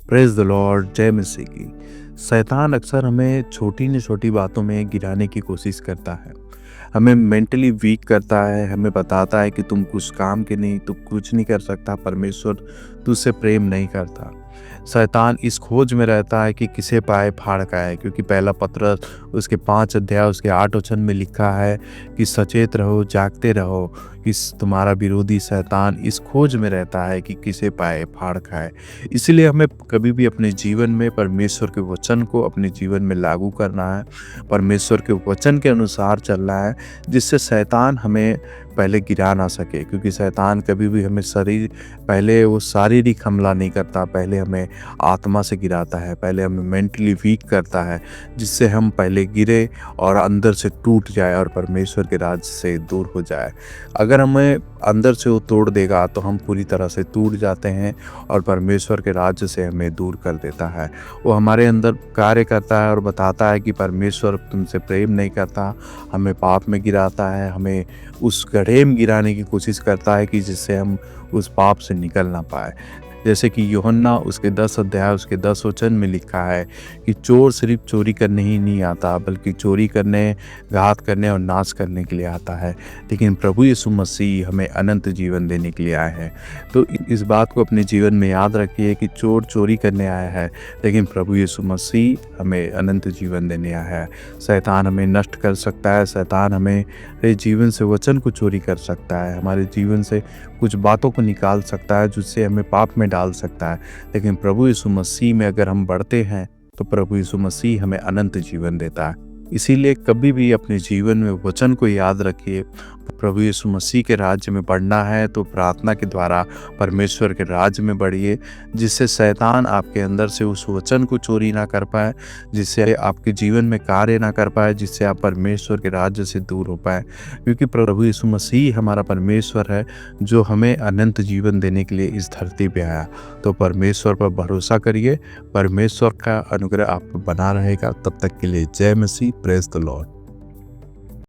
Praise the Lord, जय मसीह की। शैतान अक्सर हमें छोटी न छोटी बातों में गिराने की कोशिश करता है। हमें मेंटली वीक करता है, हमें बताता है कि तुम कुछ काम के नहीं, तुम कुछ नहीं कर सकता, परमेश्वर तुझसे प्रेम नहीं करता। शैतान इस खोज में रहता है कि किसे पाए फाड़ खाए, क्योंकि पहला पत्रस उसके 5 अध्याय उसके 8 वचन में लिखा है कि सचेत रहो, जागते रहो, कि तुम्हारा विरोधी शैतान इस खोज में रहता है कि किसे पाए फाड़ खाए। इसलिए हमें कभी भी अपने जीवन में परमेश्वर के वचन को अपने जीवन में लागू करना है, परमेश्वर के वचन के अनुसार चलना है, जिससे शैतान हमें पहले गिरा ना सके। क्योंकि शैतान कभी भी हमें पहले वो शारीरिक हमला नहीं करता, पहले हमें आत्मा से गिराता है, पहले हमें मेंटली वीक करता है, जिससे हम पहले गिरे और अंदर से टूट जाए और परमेश्वर के राज्य से दूर हो जाए। अगर हमें अंदर से वो तोड़ देगा तो हम पूरी तरह से टूट जाते हैं और परमेश्वर के राज्य से हमें दूर कर देता है। वो हमारे अंदर कार्य करता है और बताता है कि परमेश्वर तुमसे प्रेम नहीं करता, हमें पाप में गिराता है, हमें उस गड्ढे में गिराने की कोशिश करता है कि जिससे हम उस पाप से निकल ना पाए। जैसे कि यूहन्ना उसके 10 अध्याय उसके 10 वचन में लिखा है कि चोर सिर्फ चोरी करने ही नहीं आता, बल्कि चोरी करने, घात करने और नाश करने के लिए आता है, लेकिन प्रभु यीशु मसीह हमें अनंत जीवन देने के लिए आए हैं। तो इस बात को अपने जीवन में याद रखिए कि चोर चोरी करने आया है, लेकिन प्रभु यीशु मसीह हमें अनंत जीवन देने आया है। शैतान हमें नष्ट कर सकता है, शैतान हमारे जीवन से वचन को चोरी कर सकता है, हमारे जीवन से कुछ बातों को निकाल सकता है, जिससे हमें पाप में डाल सकता है। लेकिन प्रभु यीशु मसीह में अगर हम बढ़ते हैं तो प्रभु यीशु मसीह हमें अनंत जीवन देता है। इसीलिए कभी भी अपने जीवन में वचन को याद रखिए। प्रभु यीशु मसीह के राज्य में बढ़ना है तो प्रार्थना के द्वारा परमेश्वर के राज्य में बढ़िए, जिससे शैतान आपके अंदर से उस वचन को चोरी ना कर पाए, जिससे आपके जीवन में कार्य ना कर पाए, जिससे आप परमेश्वर के राज्य से दूर हो पाए। क्योंकि प्रभु यीशु मसीह हमारा परमेश्वर है, जो हमें अनंत जीवन देने के लिए इस धरती पे आया। तो परमेश्वर पर भरोसा करिए, परमेश्वर का अनुग्रह आप पर बना रहेगा। तब तक के लिए जय मसीह, प्रेज द लॉर्ड।